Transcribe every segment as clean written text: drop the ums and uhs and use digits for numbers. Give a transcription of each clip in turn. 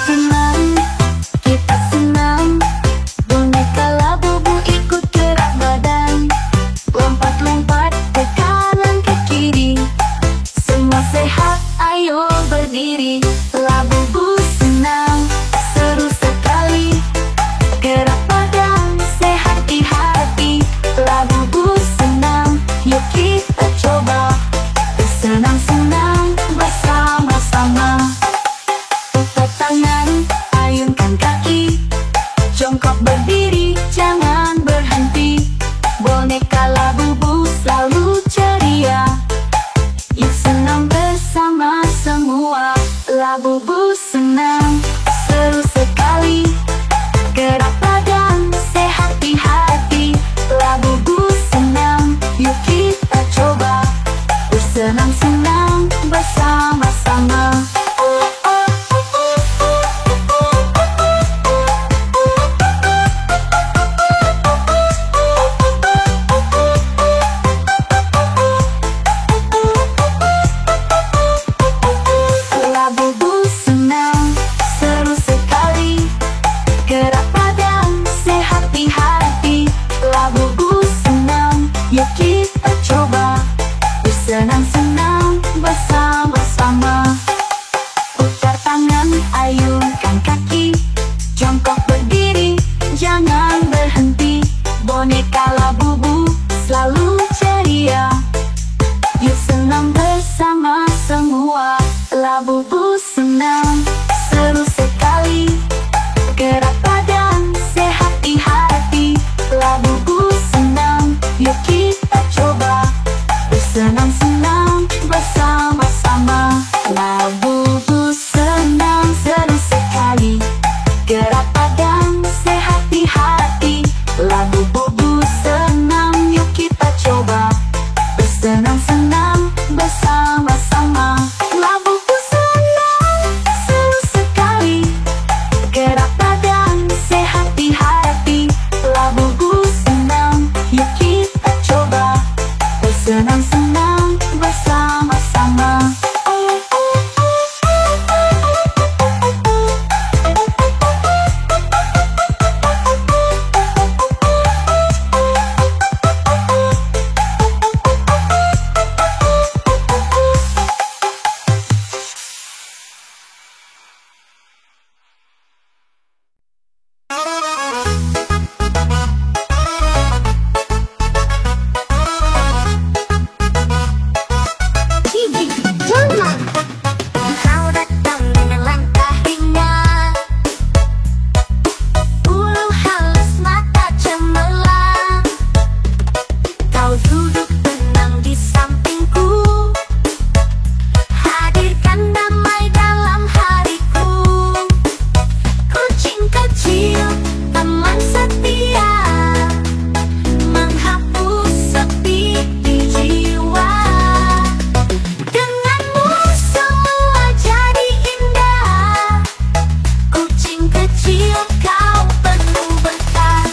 tenang, kita senang. Boneka Labubu ikut gerak badan, lompat-lompat ke kanan ke kiri. Semua sehat, ayo berdiri. Labubu senang, seru sekali. Gerak badan, sehat di hati. Labubu senang, yuk kita coba. Bersenang-senang bersama-sama. Putar tangan, ayunkan kaki. Jongkok berdiri, jangan berhenti. Boneka Labubu selalu ceria. Yuk senang bersama semua. Labubu senang, seru sekali. Gerak badan, sehat di hati. Labubu senang, yuk kita coba. Bersenang-senang bersama-sama. Labubu senang, seru sekali. Gerak badan, sehat di hati. Labubu senang, yuk kita coba. Bersenang-senang bersama-sama. Putar tangan, ayunkan kaki. Jongkok berdiri, jangan berhenti. Boneka Labubu selalu ceria. Yuk senang bersama semua. Labubu senang, seru sekali. Gerak badan, sehat di hati. Labubu senang, yuk kita coba. Bersenang-senang bersama-sama. Labubu senang, seru sekali. Gerak badan, sehat di hati. Labubu senang, yuk kita coba. Bersenang-senang bersama-sama. Labubu senang, seru sekali. Gerak badan, sehat di hati. Labubu senang, yuk kita coba. Bersenang-senang bersama-sama. Kau datang dengan langkah ringan, bulu halus, mata cemerlang. Kau duduk tenang di sampingku, hadirkan damai dalam hariku. Kucing kecil, teman setia, menghapus sepi di jiwa. Denganmu semua jadi indah. Kucing kecil, kau penuh berkah.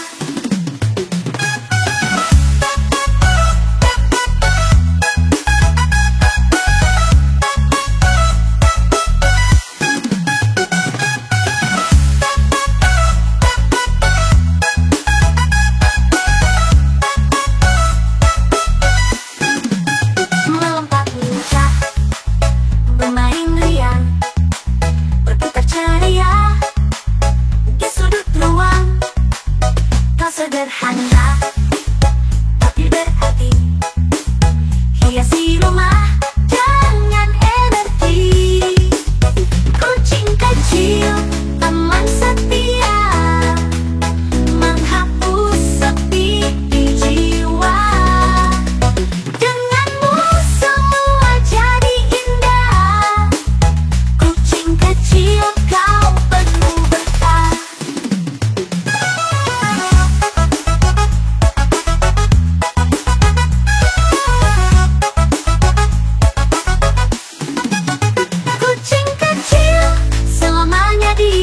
Melompat lincah, bermain riang, berputar ceria di sudut ruang. Kau sederhana tapi berhati, hiasi rumah dengan energi. Kucing kecil, teman setia, menghapus sepi di jiwa. Denganmu semua jadi indah. Kucing kecil, kau penuh berkah. Kucing kecil, selamanya di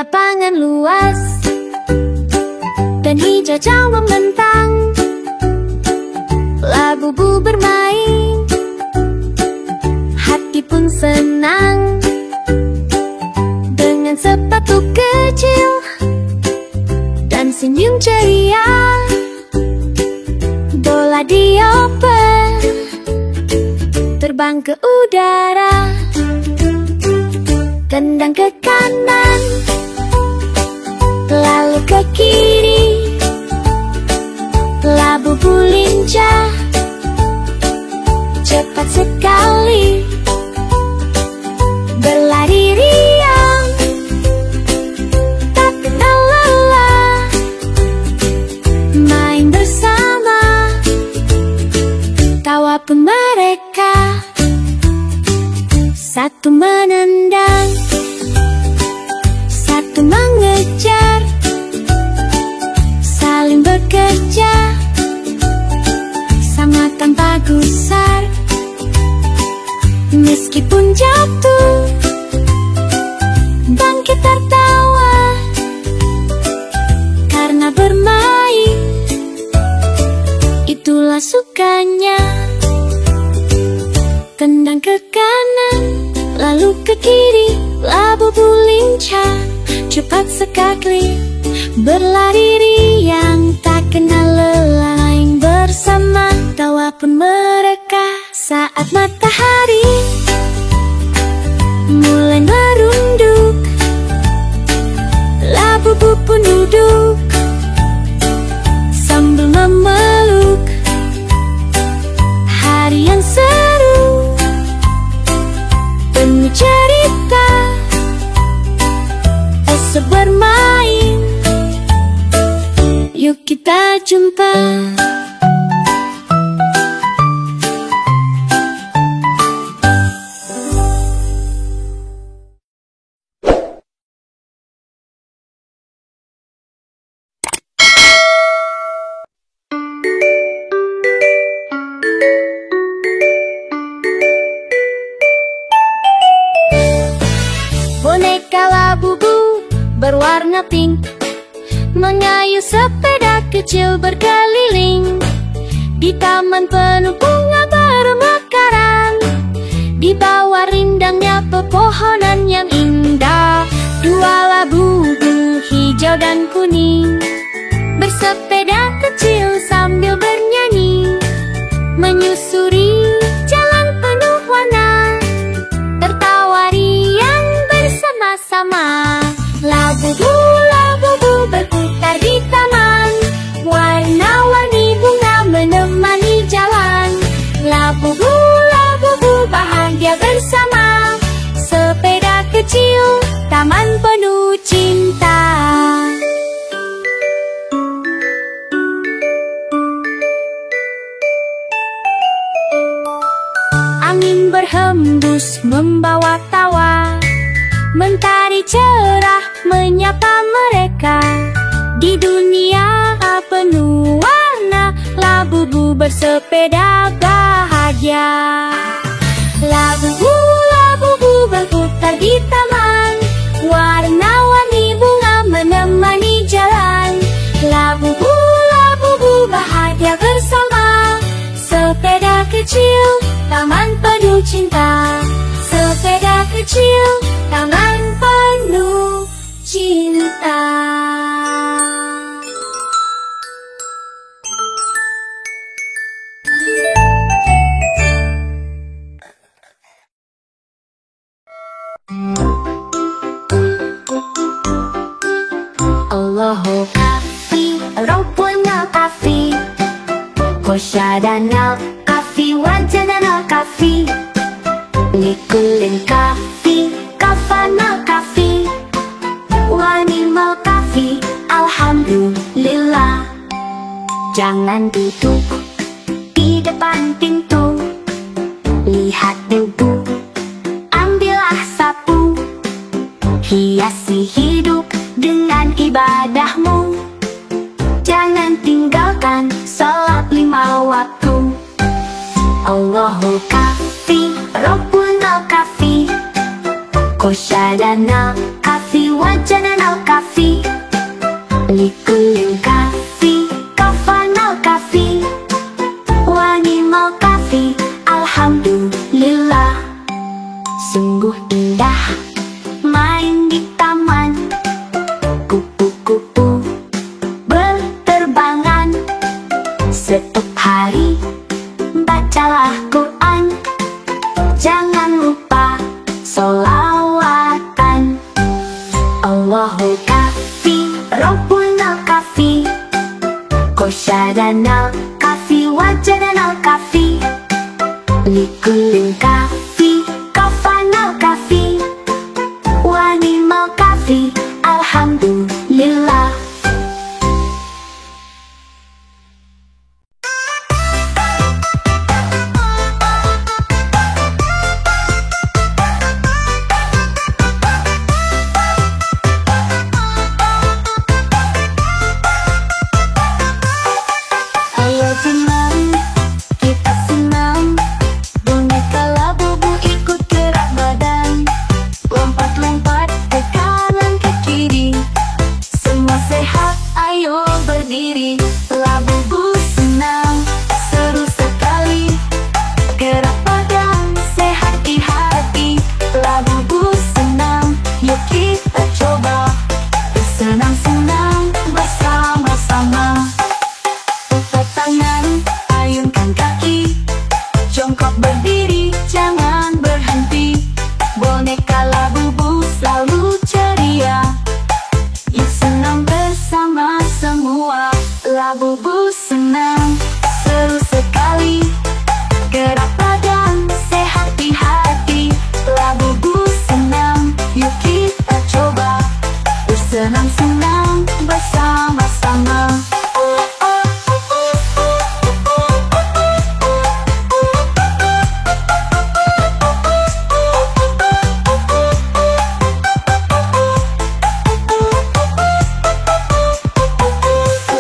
lapangan luas dan hijau membentang. Labu-bu bermain, hati pun senang. Dengan sepatu kecil dan senyum ceria, bola dioper terbang ke udara. Tendang ke kanan, lalu ke kiri. Labu-bu lincah, cepat sekali, berlari riang, tak kenal lelah. Main bersama, tawa pun mereka. Satu menendang, satu mengejar, saling bekerja sama tanpa gusar. Meskipun jatuh, bangkit tertawa, karena bermain itulah sukanya. Tendang ke kanan, lalu ke kiri. Labu-bu lincah, cepat sekali, berlari riang, tak kenal lelah. Main bersama, tawa pun mereka. Saat matahari mulai merunduk, labu-bu pun duduk sambil memeluk. Hari yang seru, penuh cerita, esok bermain, yuk kita jumpa. Boneka labu-bu berwarna pink mengayuh sepeda kecil berkeliling di taman penuh bunga bermekaran. Di bawah rindangnya pepohonan yang indah, dua labu-bu hijau dan kuning bersepeda kecil sambil bernyanyi, menyusuri jalan penuh warna, tertawa riang bersama-sama. Labu-bu, labu-bu berputar di taman, warna-warni bunga menemani jalan. Labu-bu, labu-bu bahagia bersama, sepeda kecil, taman penuh cinta. Angin berhembus membawa tawa, mentari cerah menyapa mereka. Di dunia penuh warna, labu-bu bersepeda bahagia. Labu-bu, labu-bu berputar di taman, warna-warni bunga menemani jalan. Labu-bu, labu-bu bahagia bersama, sepeda kecil, taman penuh cinta. Sepeda kecil, taman penuh cinta. Allahu kafi, Rabbuna kafi, Kosyadana kafi, Wajadana kafi, Likulin kafi, Kafana kafi, Wanimal kafi, Alhamdulillah. Jangan duduk di depan pintu, lihat debu, ambillah sapu, hiasi hidup dengan ibadahmu. Jangan tinggalkan salat 5 waktu. Allahu kafi, Rabbuna kafi, Kosyadana kafi, Wajadana Sungguh indah main di taman. Kupu-kupu berterbangan. Setiap hari bacalah Quran. Jangan lupa sholawatan. Allahu kafi, Rabbuna kafi, Qasyadanal kafi, Wajadanal kafi, Likulin kafi, Kafanal kafi, Wanimal kafi, Alhamdulillah. Ayo senang, kita senang. Boneka Labubu ikut gerak badan. Lompat-lompat ke kanan ke kiri. Semua sehat, ayo berdiri. Labubu senang, seru sekali. Gerak badan, sehat di hati. Labubu senang, yuk kita coba. Bersenang-senang bersama-sama. Putar tangan, ayunkan kaki. Jongkok berdiri, jangan berhenti. Boneka Labubu selalu ceria. Yuk senang bersama semua. Labubu senang, seru sekali. Gerak badan, sehat di hati. Labubu senang, yuk kita coba. Bersenang-senang bersama-sama.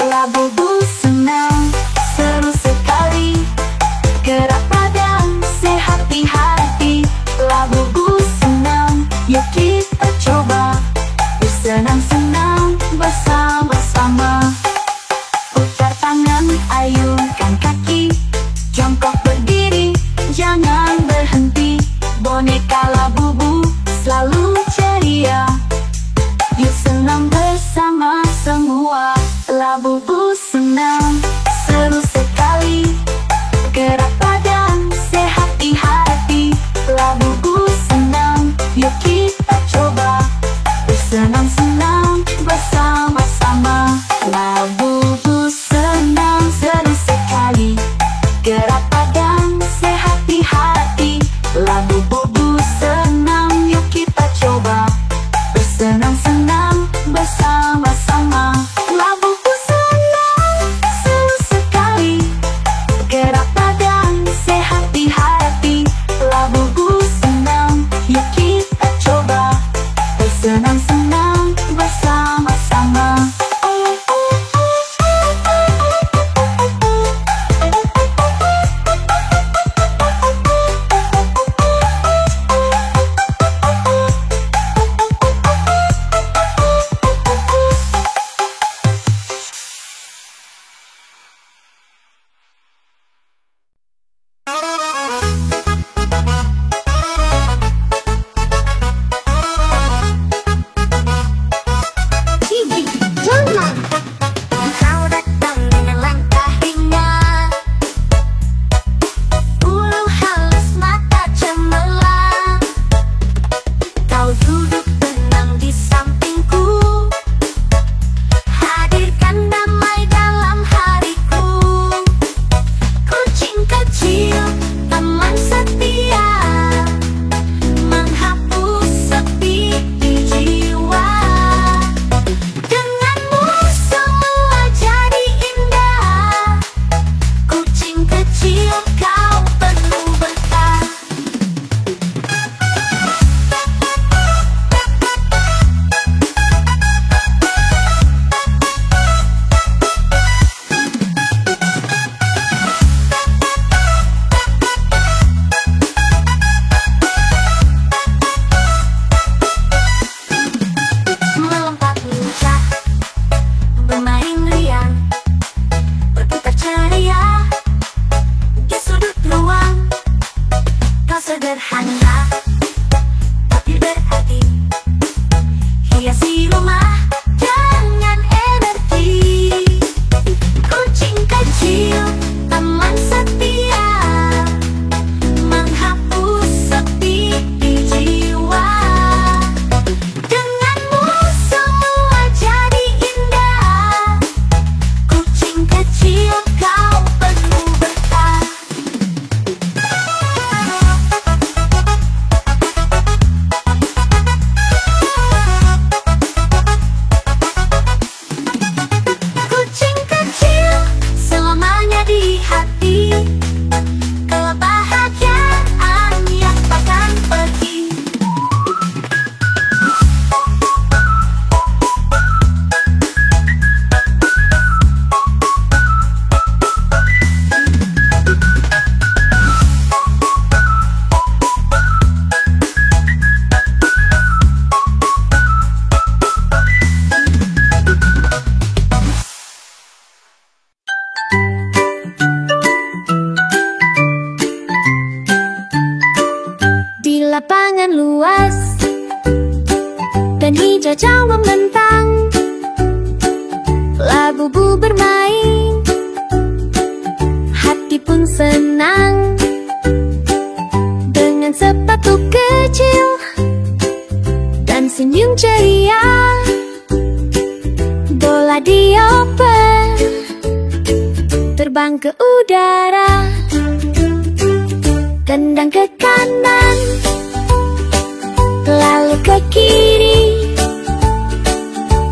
Labubu senang, seru sekali. Gerak badan, sehat di hati. Labubu senang, yuk kita coba. Bersenang-senang bersama-sama. Putar tangan, ayunkan kaki. Jongkok berdiri, jangan berhenti. Boneka Labubu selalu ceria. Yuk senang bersama semua. Labubu senang, seru sekali. Gerak badan, sehat di hati. Labubu senang, yuk kita coba. Bersenang-senang bersama-sama. Labubu senang, seru sekali. Gerak badan, sehat di hati. Labubu senang, yuk kita coba. Bersenang-senang bersama-sama. Labubu senang, seru sekali. Gerak badan, sehat di hati. Labubu senang, yuk kita coba. Bersenang-senang bersama-sama. Kau datang dengan langkah ringan, bulu halus mata cemerlang. Kau duduk tenang di sampingku, hadirkan damai dalam hariku. Kucing kecil, teman setia, menghapus sepi di jiwa. Denganmu semua jadi indah. Kucing kecil, kau penuh berkah. Melompat lincah, bermain riang, berputar ceria di sudut ruang. Kau sederhana, rumah dengan energi. Kucing kecil, teman setia, menghapus sepi di jiwa. Denganmu semua jadi indah. Kucing kecil, kau penuh berkah. Kucing kecil selamanya di hati, kebahagiaan yang takkan pergi. Di lapangan luas dan hijau jauh membentang, labu-labu bermain, hati pun senang. Dengan sepatu kecil dan senyum ceria, bola dioper terbang ke udara. Tendang ke kanan, lalu ke kiri,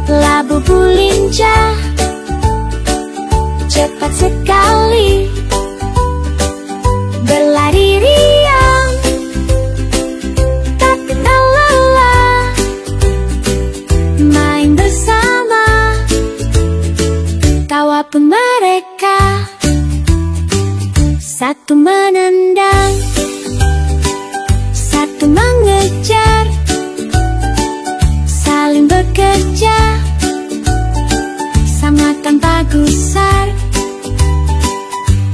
labu-labu lincah, cepat sekali, berlari riang, tak kenal lelah, main bersama, tawa pun mereka. Satu menendang, satu mengejar, saling bekerja, sama tanpa gusar.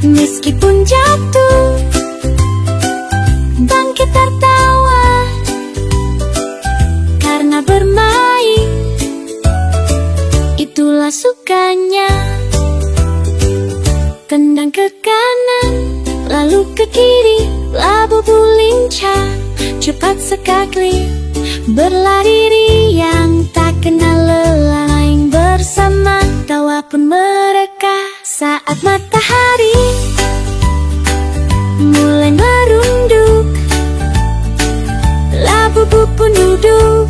Meskipun jatuh, bangkit tertawa, karena bermain, itulah sukanya. Tendang ke kanan, lalu ke kiri, labu-labu lincah, cepat sekali, berlari riang, tak kenal lelah, main bersama, tawa pun mereka. Saat matahari mulai merunduk, labu-labu pun duduk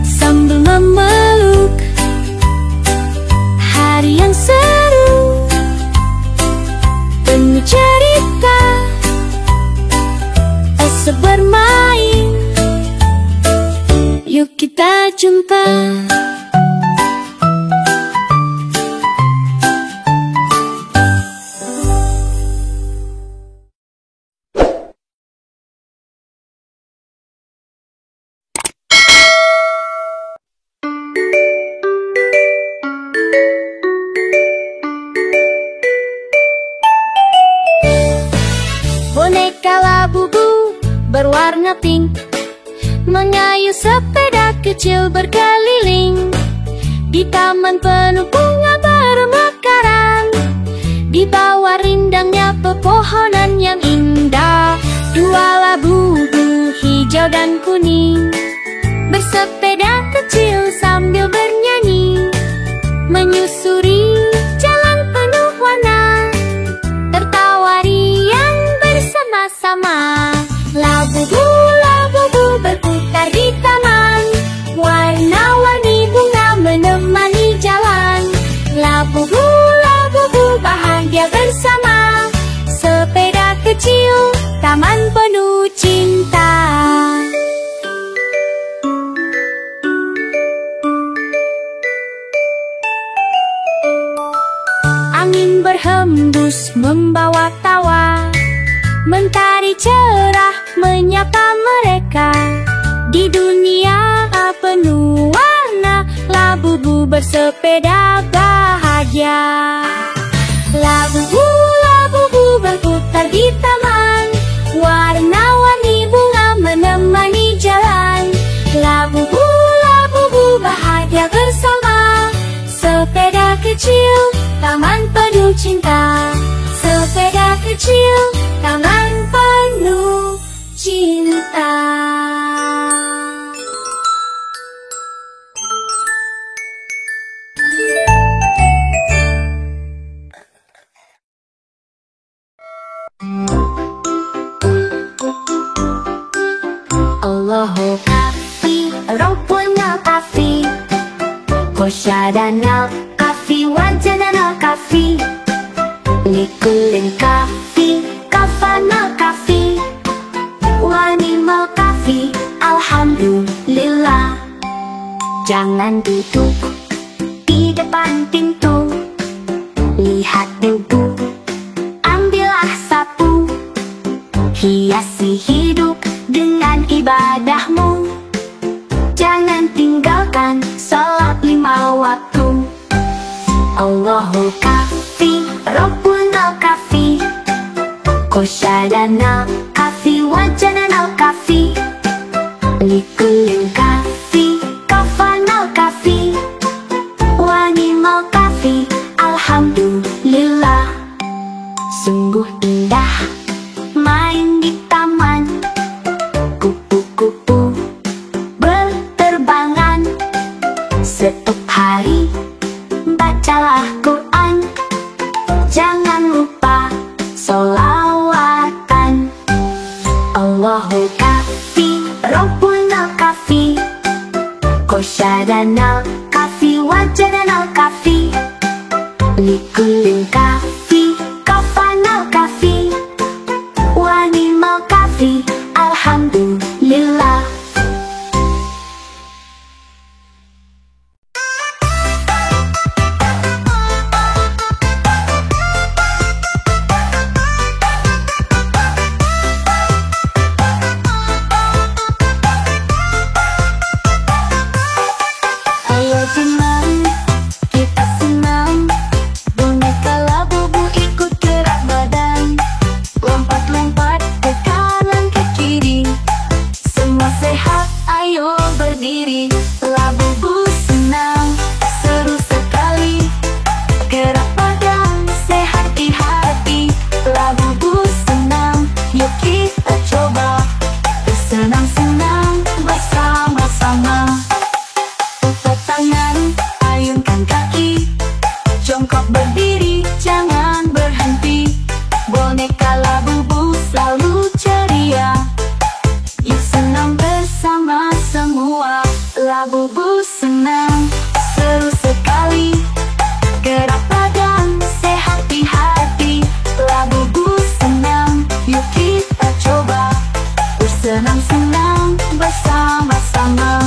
sambil memeluk. Hari yang seru, penuh cerita, asal bermain, yuk kita jumpa. Boneka labu-labu berwarna pink mengayuh sepeda kecil berkeliling di taman penuh bunga bermekaran, di bawah rindangnya pepohonan yang indah. Dua labu-labu hijau dan kuning bersepeda kecil sambil bernyanyi, menyusuri jalan penuh warna, tertawa riang bersama-sama. Labu-labu berputar di taman, warna-warni bunga menemani jalan. Labu-labu bahagia bersama, sepeda kecil, taman penuh cinta. Angin berhembus membawa tawa, mentari cerah menyapa mereka. Di dunia penuh warna, labu-labu bersepeda bahagia. Labu-labu berputar di taman, warna-warni bunga menemani jalan. Labu-labu kecil, taman penuh cinta. Sepeda kecil, taman penuh cinta. Allahu kafi, Rabbuna kafi, Kosyadana kafi, Wajadana kafi, Likulin kafi, Kafana kafi, Wanimal kafi, Alhamdulillah. Jangan duduk di depan pintu, lihat debu, ambillah sapu, hiasi hidup dengan ibadahmu. Jangan tinggalkan salat 5 waktu. Allahu kafi, Rabbuna kafi, Kosyadana kafi, Wajadana kafi, Likulin kafi, Kafana kafi, Wanimal kafi, Alhamdulillah. Sungguh indah main di taman, kupu-kupu berterbangan. Setiap hari bacalah Quran, jangan lupa sholawatan. Allahu kafi, Rabbuna kafi, Kosyadana kafi, Wajadana kafi, Likulin kafi, Kafana kafi, Wanimal kafi, Alhamdulillah. Ayo senang, kita senang, boneka labubu ikut gerak badan, lompat-lompat ke kanan ke kiri, semua sehat, ayo berdiri. Labubu senang, seru sekali, gerak badan, sehat di hati. Labubu senang, yuk kita coba, bersenang-senang bersama-sama. Putar tangan, ayunkan kaki, jongkok berdiri, jangan berhenti. Boneka labubu selalu ceria, yuk senang bersama semua. Labubu senang, seru sekali, gerak badan, sehat di hati. Labubu senang, yuk kita coba, bersenang-senang bersama-sama.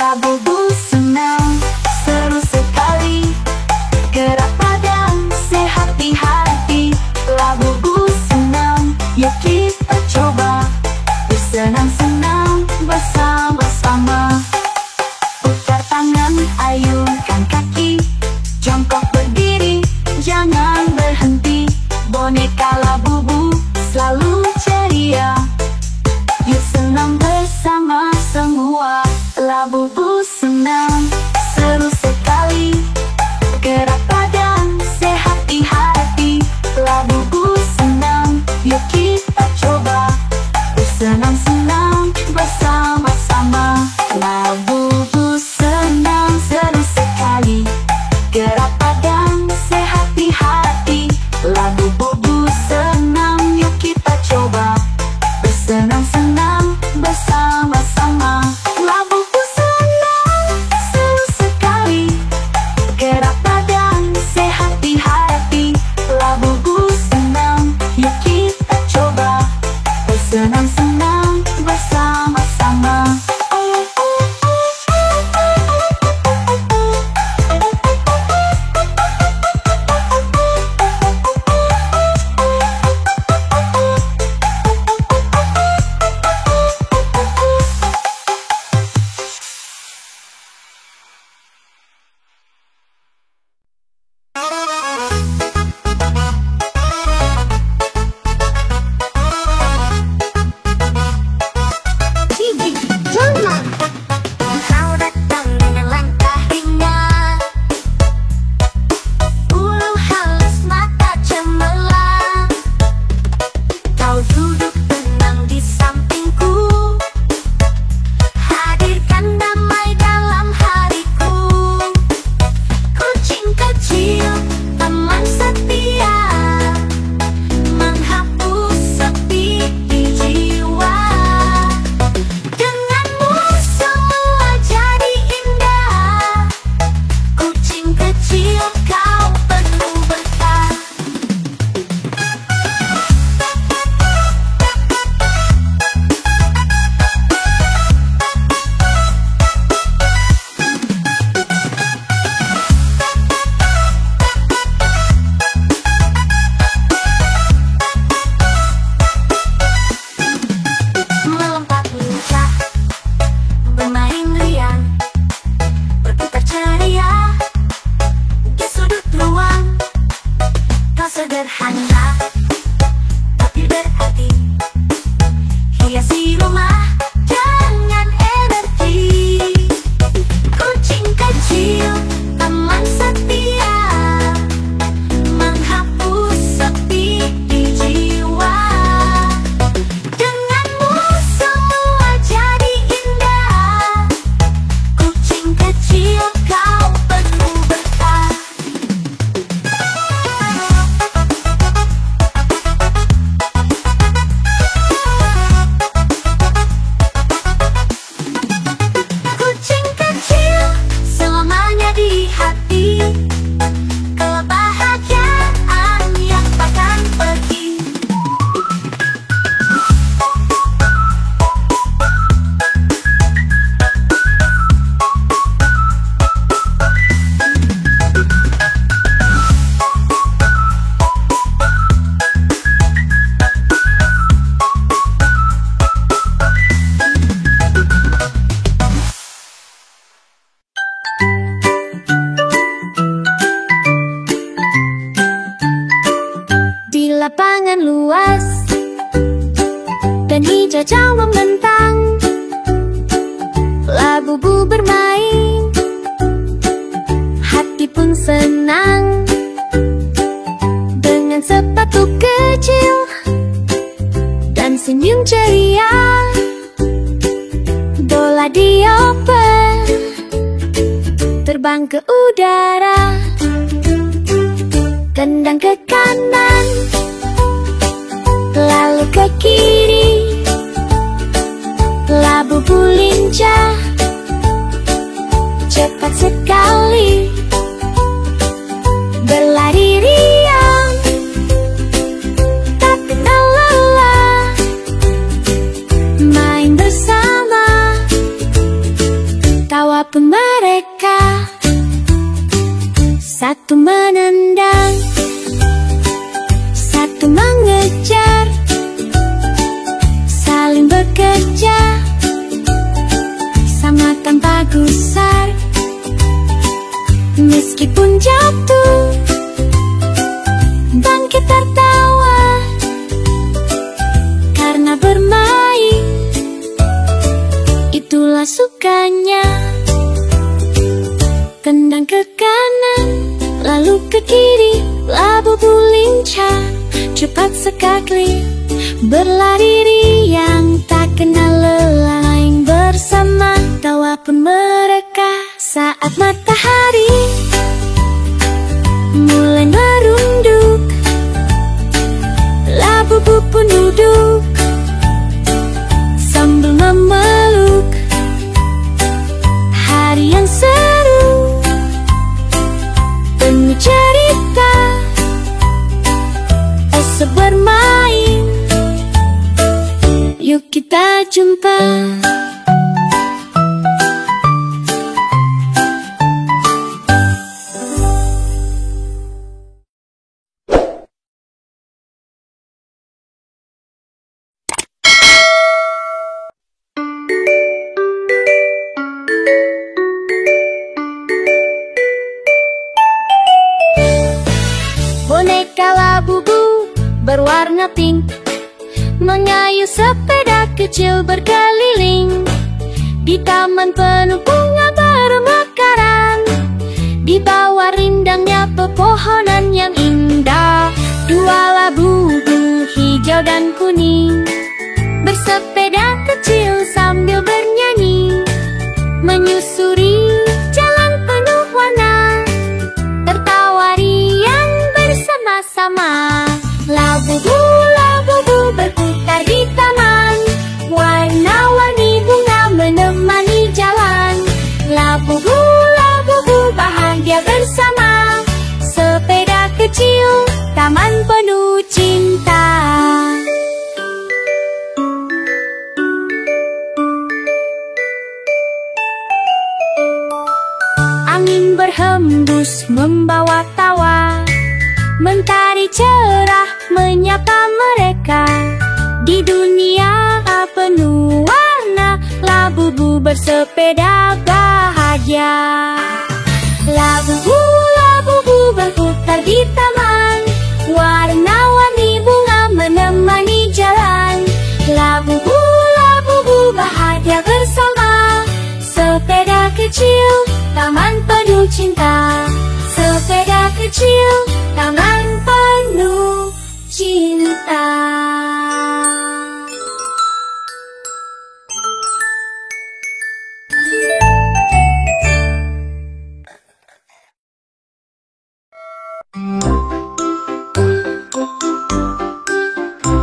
Labubu senang, seru sekali, gerak badan, sehat di hati. Labubu senang, yuk kita coba, bersenang-senang bersama-sama. Putar tangan, ayunkan kaki, jongkok berdiri, jangan berhenti. Boneka labubu selalu ceria, yuk senang bersama semua. Labubu senang, seru sekali, gerak badan, sehat di hati. Labubu senang, yuk kita coba, bersenang-senang bersama-sama. Labubu senang, seru sekali, gerak badan, sehat di hati. Labubu senang, yuk kita coba, bersenang-senang bersama-sama. Labubu senang, seru sekali, gerak badan, sehat di hati. Labubu senang, yuk kita coba, bersenang-senang bersama-sama. hiasi rumah dengan energi. Kucing kecil, teman setia, menghapus sepi di jiwa. Denganmu semua jadi indah. Kucing kecil, kau penuh berkah. Kucing kecil selamanya di hati, kebahagiaan yang takkan pergi. Di lapangan luas dan hijau membentang, labu-labu bermain, hati pun senang. Dengan sepatu kecil dan senyum ceria, bola dioper terbang ke udara. Tendang ke kanan, lalu ke kiri, labu-labu lincah, cepat sekali, berlari riang, tak kenal lelah, main bersama, tawa pun mereka. Satu menendang, satu mengejar, saling bekerja, sama tanpa gusar. Meskipun jatuh, bangkit tertawa, karena bermain, itulah sukanya. Tendang ke kanan, lalu ke kiri, labu-labu lincah, cepat sekali, berlari riang, tak kenal lelah, main bersama, tawa pun mereka. Saat matahari mulai merunduk, labu-labu pun duduk sambil memeluk. Hari yang seru, penuh cerita, esok bermain, yuk kita jumpa. Boneka labu-labu berwarna pink mengayuh sepeda kecil berkeliling di taman penuh bunga bermekaran, di bawah rindangnya pepohonan yang indah. Dua labu-labu hijau dan kuning bersepeda kecil sambil bernyanyi, menyusuri jalan penuh warna, tertawa riang bersama-sama. Labu-labu berputar di taman, warna-warni bunga menemani jalan. Labu-labu bahagia bersama, sepeda kecil, taman penuh cinta. Angin berhembus membawa tawa, mentari cerah menyapa mereka. Di dunia penuh warna, labu-labu bersepeda bahagia. Labu-labu berputar di taman, warna-warni bunga menemani jalan. Labu-labu cinta. Sepeda kecil, tangan penuh cinta.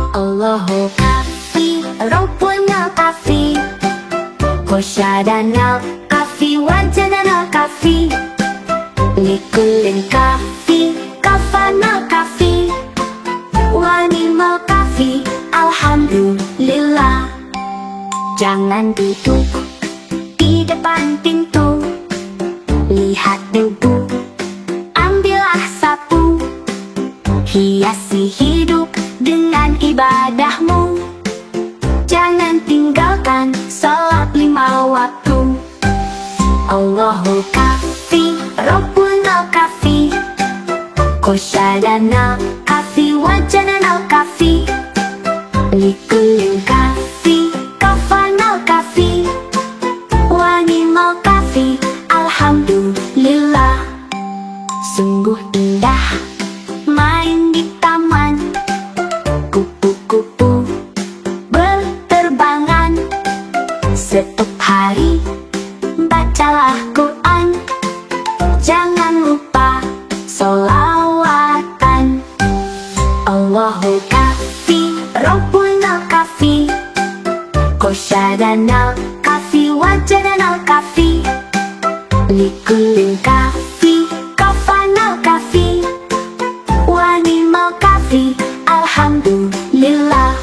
Allahu kafi, Rabbuna kafi, Kosyadana kafi, Wajadana kafi, Likulin kafi, Kafana kafi, Wanimal kafi, Alhamdulillah. Jangan duduk di depan pintu, lihat debu, ambillah sapu, hiasi hidup dengan ibadahmu. Jangan tinggalkan salat 5 waktu. Allahu kafi, Rabbuna kafi, Kosyadana kafi, Wajadana kafi, Likulin kafi, Kafana kafi, Wanimal kafi, Alhamdulillah. Sungguh indah main di taman, kupu-kupu berterbangan. Setiap hari bacalah Quran, jangan lupa sholawatan. Allahu kafi, Rabbuna kafi, Kosyadana kafi, Wajadana kafi, Likulin kafi, Kafana kafi, Wanimal kafi, Alhamdulillah.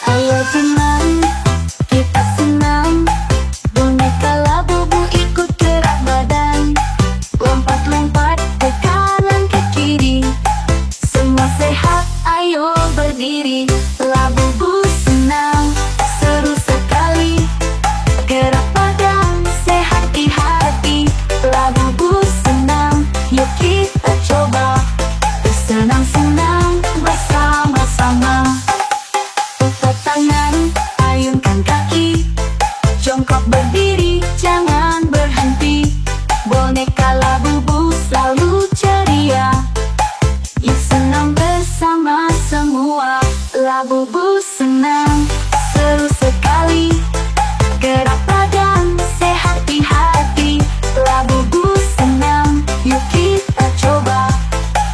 Ayo senang, kita senang, boneka labubu ikut gerak badan, lompat-lompat ke kanan ke kiri, semua sehat, ayo berdiri. Labubu senang, seru sekali, gerak badan, sehat di hati. Labubu senang, yuk kita coba, bersenang-senang bersama-sama. Putar tangan, ayunkan kaki, jongkok berdiri, jangan berhenti. Boneka labubu selalu ceria, yuk senang bersama semua. Labubu senang, seru sekali, gerak badan, sehat di hati. Labubu senang, yuk kita coba,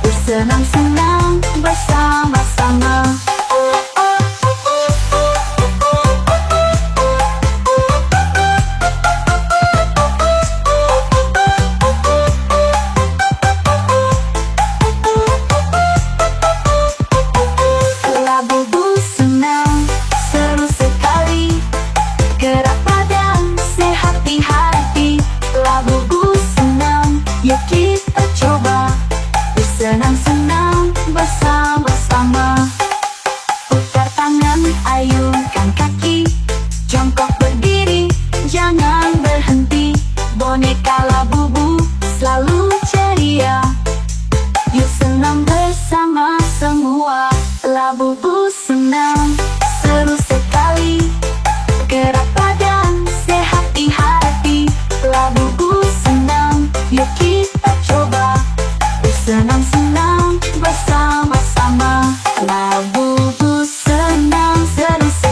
bersenang-senang bersama-sama. Labubu senang, seru sekali, gerak badan, sehat di hati. Labubu senang, yuk kita coba, bersenang-senang bersama-sama. Putar tangan, ayunkan kaki, jongkok berdiri, jangan berhenti. Boneka labubu selalu ceria, yuk senang bersama semua. Labubu senang, seru sekali, gerak badan, sehat di hati. Labubu senang, yuk kita coba, bersenang-senang bersama-sama. Labubu senang, seru sekali.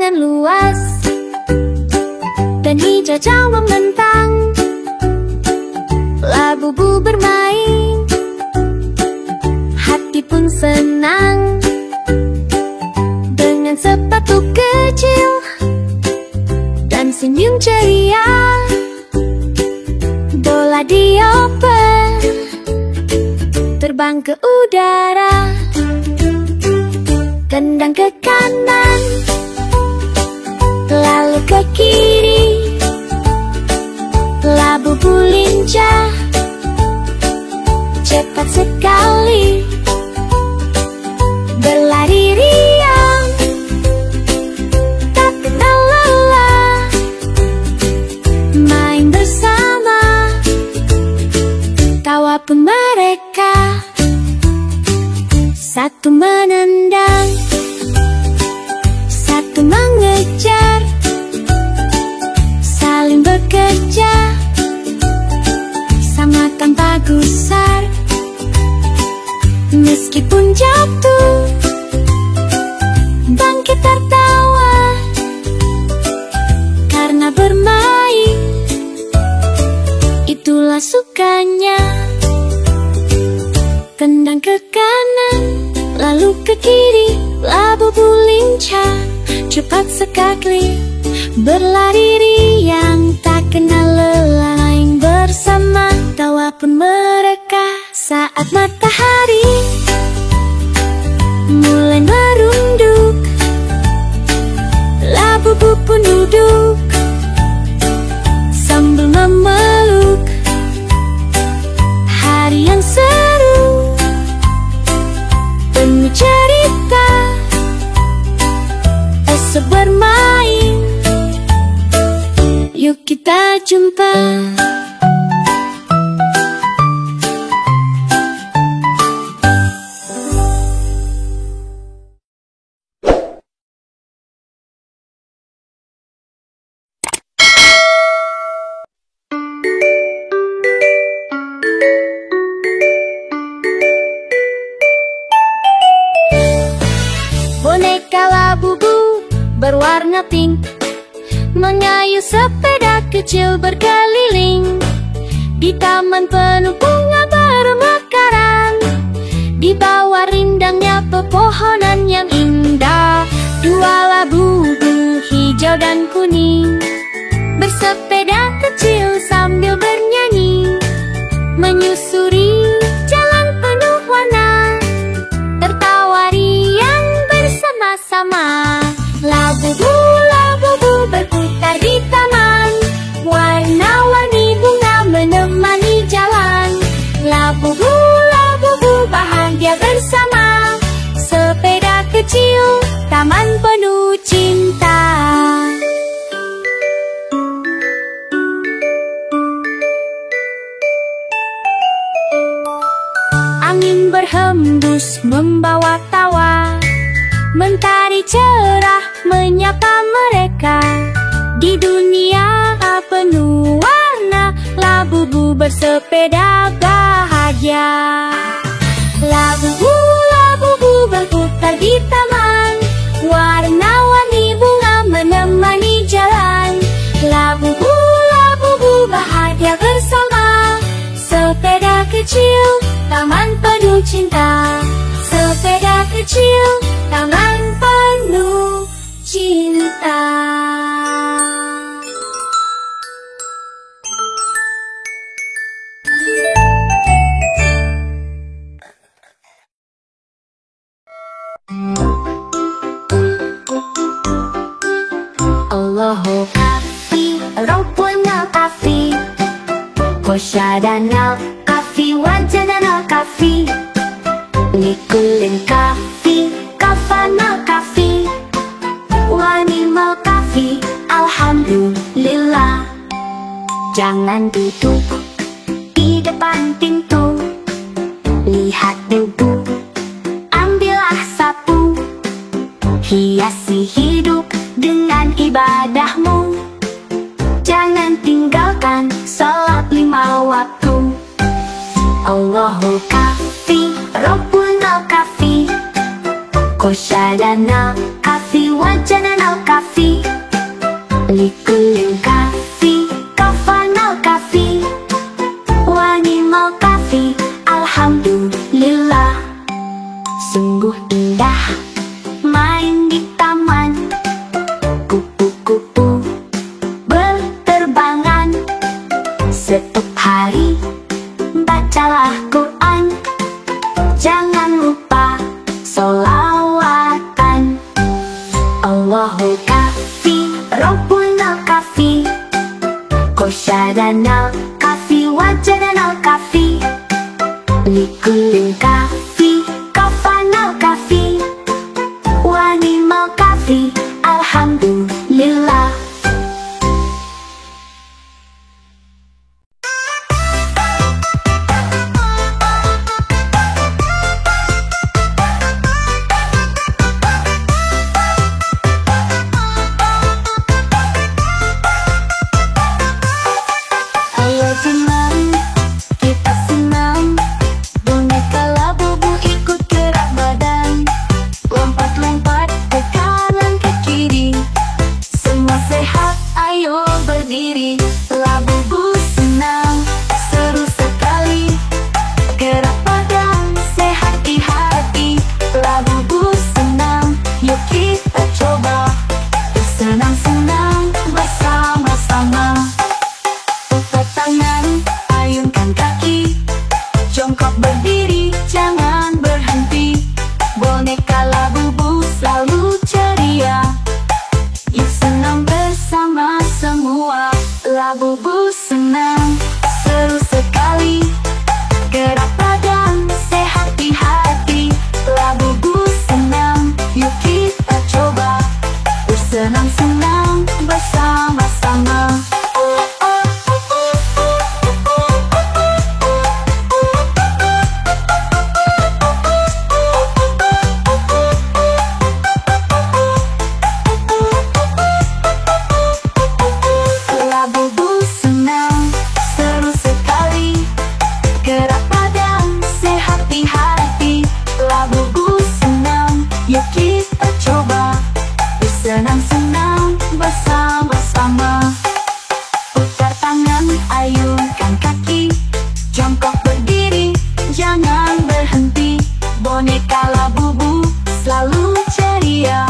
dengan luas dan hijau membentang. Labu-bu bermain, hati pun senang. Dengan sepatu kecil dan senyum ceria, bola dioper terbang ke udara. Tendang ke kanan, lalu ke kiri. Labu-bu lincah, cepat sekali, berlari riang, tak kenal lelah. Main bersama, tawa pun mereka. Satu menendang, satu mengejar, saling bekerja sama tanpa gusar. Meskipun jatuh, bangkit tertawa, karena bermain itulah sukanya. Tendang ke kanan, lalu ke kiri. Labu-bu lincah, cepat sekali, berlari riang, tak kenal lelah. Main bersama, tawa pun mereka. Saat matahari mulai merunduk, labu-bu pun duduk sambil memeluk. Hari yang seru, penuh cerita, esok bermain, yuk kita jumpa. Boneka labu-bu berwarna pink mengayuh sepeda kecil berkeliling di taman penuh bunga bermekaran. Di bawah rindangnya pepohonan yang indah, dua labu-bu hijau dan kuning bersepeda kecil sambil bernyanyi, menyusuri jalan penuh warna, tertawa riang bersama-sama. Labu-bu, labu-bu berputar di taman, warna-warni bunga menemani jalan. Labu-bu, labu-bu bahagia bersama, sepeda kecil, taman penuh cinta. Angin berhembus membawa tawa, mentari cerah menyapa mereka. Di dunia penuh warna, labu-bu bersepeda bahagia. Labu-bu, labu-bu berputar di taman, warna-warni bunga menemani jalan. Labu-bu, labu-bu bahagia bersama, sepeda kecil, taman penuh cinta. Sepeda kecil, taman penuh cinta. Allahu kafi, Rabbuna kafi, Kosyadana kafi, Wajadana kafi, Likulin kafi, Kafana kafi, Wanimal kafi, Alhamdulillah. Jangan duduk di depan pintu, lihat debu, ambillah sapu, hiasi hidup dengan ibadahmu. Jangan tinggalkan salat 5 waktu. Allahu kafi, Rabbuna kafi, Kosyadana kafi, Coffee wajana coffee. Likulin coffee, kafana coffee. Wangi mau coffee, alhamdulillah. Sungguh indah main di taman. Kupu-kupu berterbangan. Setiap hari bacalah Quran. Jangan lupa sholawatan. Allahu kafi, Rabbuna kafi. Kosyadana kafi, wajadana kafi. Likulin kafi, kafana kafi. Wanimal kafi, alhamdulillah. Ayo senang, kita senang. Boneka Labubu ikut gerak badan. Lompat-lompat ke kanan ke kiri. Semua sehat, ayo berdiri. Labubu senang, seru sekali. Gerak badan, sehat di hati. Labubu senang, yuk kita coba. Bersenang-senang bersama-sama. Putar tangan, ayunkan kaki. Jongkok berdiri, jangan berhenti. Boneka Labubu selalu ceria. Yuk senang bersama semua. Labubu senang, seru sekali. Gerak badan, sehat di hati. Labubu senang, yuk kita coba. Bersenang-senang bersama-sama. Labubu senang, seru sekali. Gerak badan, sehat di hati. Labubu senang, yuk kita coba. Bersenang-senang bersama-sama. Putar tangan, ayunkan kaki. Jongkok berdiri, jangan berhenti. Boneka Labubu selalu ceria.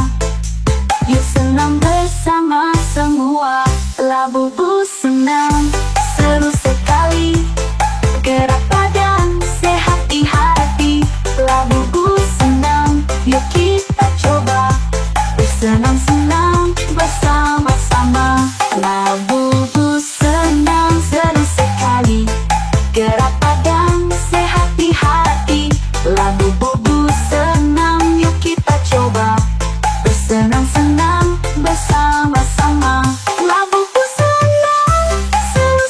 Yuk senang bersama semua. Labubu senang, seru sekali. Gerak badan, sehat di hati. Labubu senang, yuk kita coba. Bersenang-senang bersama-sama. Labubu senang, seru sekali. Gerak badan, sehat di hati. Labubu senang, yuk kita coba. Bersenang-senang bersama-sama. Labubu senang, seru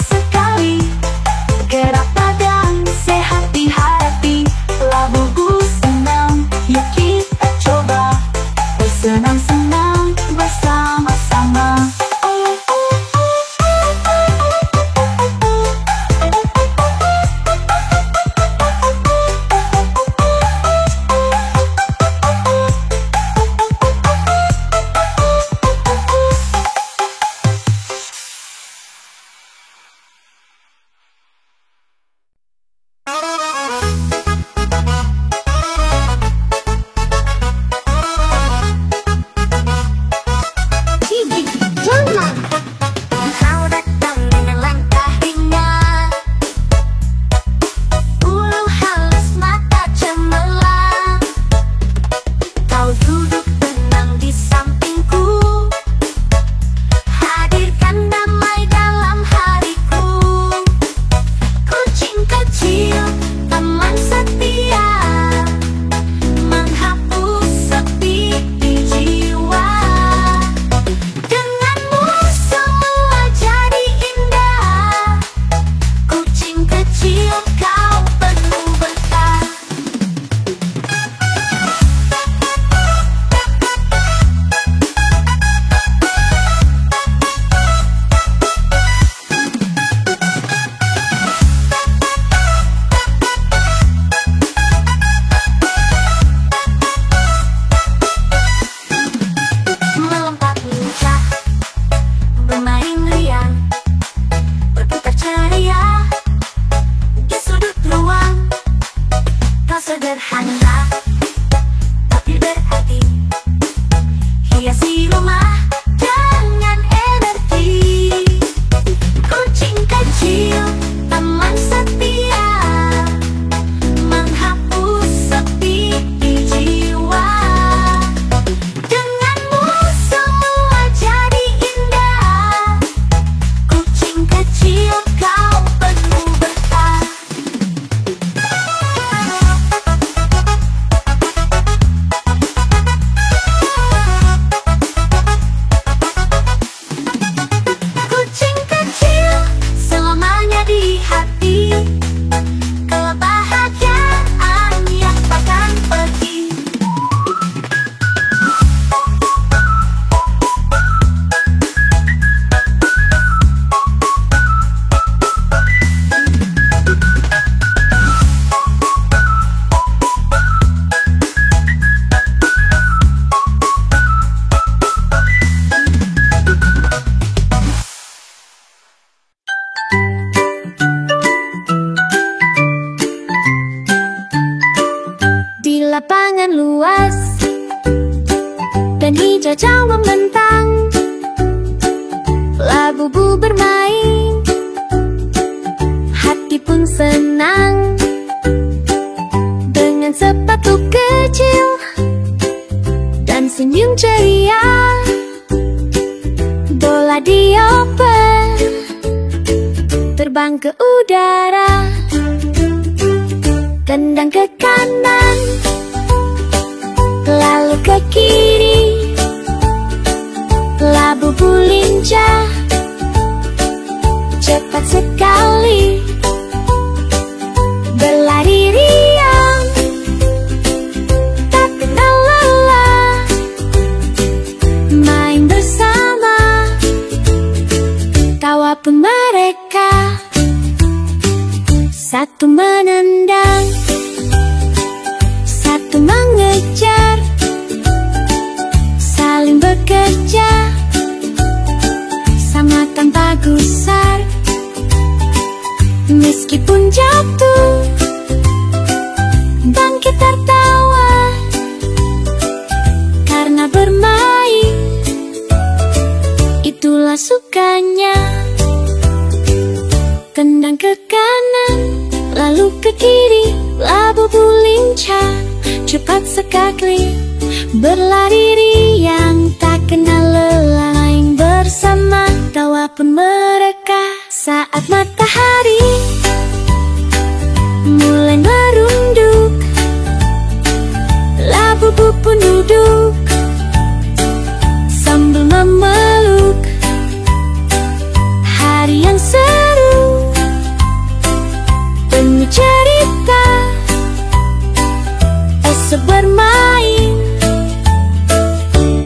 sederhana tapi berarti. Hiasi rumah dengan energi. Kucing kecil, teman setia, menghapus sepi di jiwa. Denganmu semua jadi indah. Kucing kecil, kau penuh berkah. Kucing kecil selamanya di hati. Kebahagiaan yang takkan pergi. Di lapangan luas dan hijau jauh membentang, labu-labu bermain, hati pun senang. Dengan sepatu kecil dan senyum ceria, bola dioper terbang ke udara. Tendang ke kanan, lalu ke kiri, labu-labu lincah, cepat sekali, berlari riang, tak kenal lelah, main bersama, tawa pun mereka. Satu menendang, satu mengejar, saling bekerja, sama tanpa gusar. Meskipun jatuh, bangkit tertawa, karena bermain, itulah sukanya. Tendang ke kanan, lalu ke kiri, labu-labu lincah, cepat sekali, berlari riang, tak kenal lelah, main bersama, tawa pun mereka. Saat matahari mulai merunduk, labu-labu pun duduk sambil memeluk. Hari yang seru, penuh cerita, esok bermain,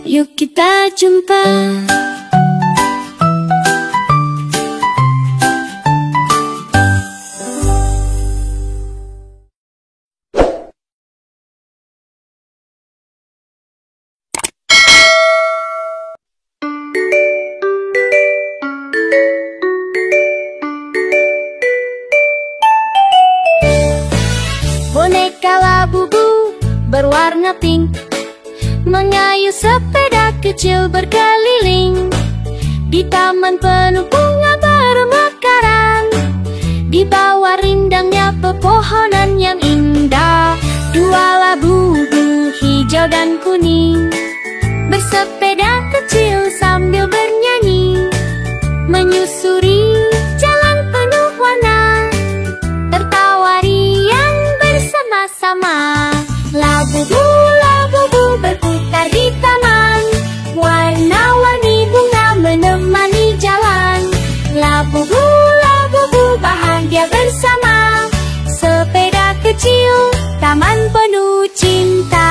yuk kita jumpa. Boneka labu-labu berwarna pink mengayuh sepeda kecil berkeliling di taman penuh bunga bermekaran. Di bawah rindangnya pepohonan yang indah, dua labu-labu hijau dan kuning bersepeda kecil sambil bernyanyi, menyusuri jalan penuh warna, tertawa riang bersama-sama. Labu-labu berputar di taman, warna-warni bunga menemani jalan. Labu-labu bahagia bersama, sepeda kecil, taman penuh cinta.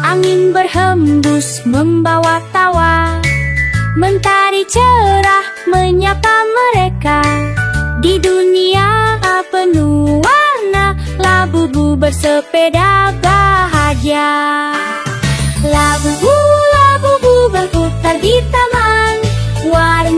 Angin berhembus membawa tawa, mentari cerah menyapa mereka. Di dunia penuh warna, labu-labu bersepeda bahagia. Labu-labu berputar di taman, warna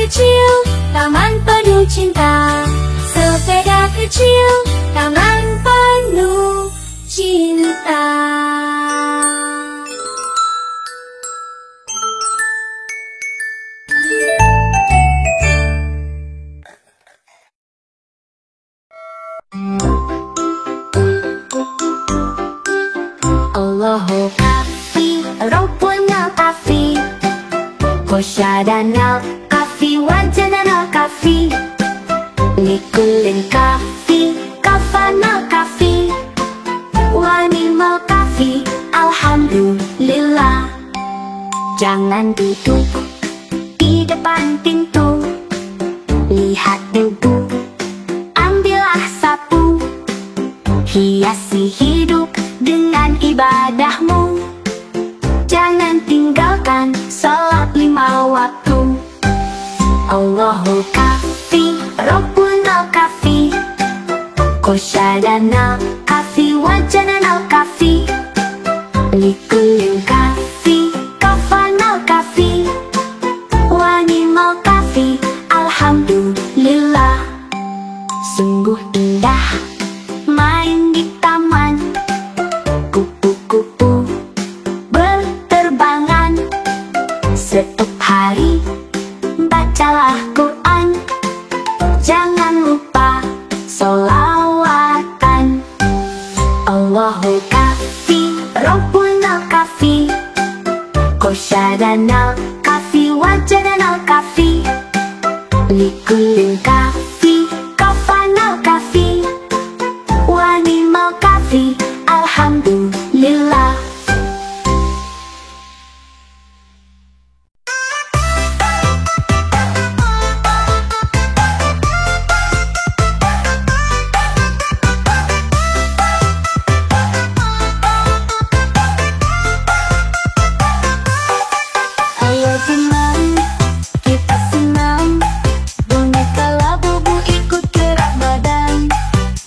kecil, taman penuh cinta. Sepeda kecil, taman penuh cinta. Allahu kafi, Rabbuna kafi, Kosyadana kafi, Wajadana kafi, Likulin kafi, Kafana kafi, Wanimal kafi, Alhamdulillah. Jangan duduk di depan pintu, lihat debu, ambillah sapu, hiasi hidup dengan ibadahmu. Jangan tinggalkan salat 5 waktu. Allahu kafi, Rabbuna kafi, Kosyadana kafi, Wajadana kafi, Likulin kafi, Kafana kafi, Wanimal kafi, Alhamdulillah. Sungguh indah main di taman, kupu-kupu berterbangan. Setiap hari bacalah Quran, jangan lupa sholawatan. Allahu kafi, Rabbuna kafi, Kosyadana kafi, Wajadana kafi, Likulin kafi, Kafana kafi, Wanimal kafi, Alhamdulillah. Ayo teman, kita senam, boneka labubu ikut gerak badan,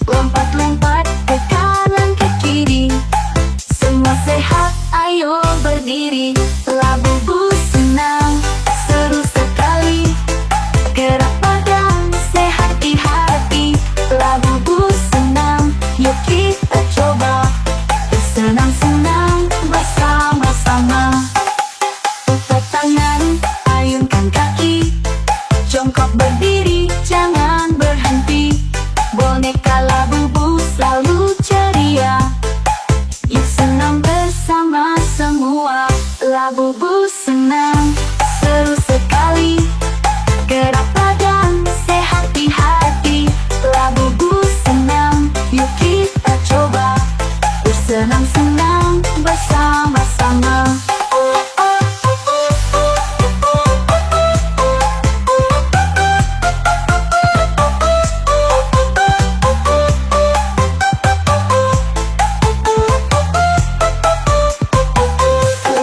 lompat-lompat ke kanan ke kiri, semua sehat, ayo berdiri. Labubu senang, seru sekali, gerak badan, sehat di hati. Labubu senang, yuk kita coba, bersenang-senang bersama-sama. Putar tangan, ayunkan kaki, jongkok berdiri, jangan berhenti. Boneka labubu selalu ceria, yuk senang bersama semua. Labubu senang, seru sekali, gerak badan, sehat di hati. Labubu senang, yuk kita coba, bersenang-senang bersama-sama.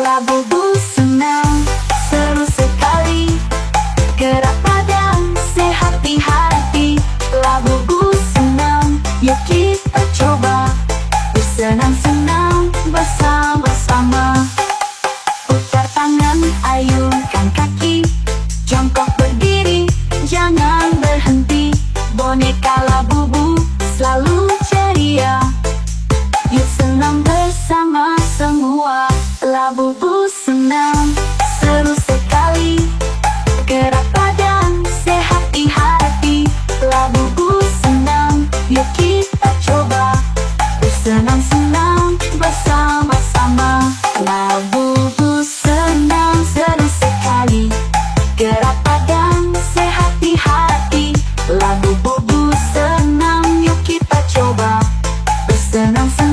Labubu senang, seru sekali, gerak badan, sehat di hati. Labubu senang, yuk kita coba, bersenang-senang bersama-sama. Putar tangan, ayunkan kaki, jongkok berdiri, jangan berhenti. Boneka labubu selalu ceria, yuk senang bersama semua. Labubu senang, seru sekali, gerak badan, sehat di hati. Labubu senang, yuk kita coba, bersenang-senang bersama-sama. Labubu senang, seru sekali, gerak badan, sehat di hati. Labubu senang, yuk kita coba, bersenang-senang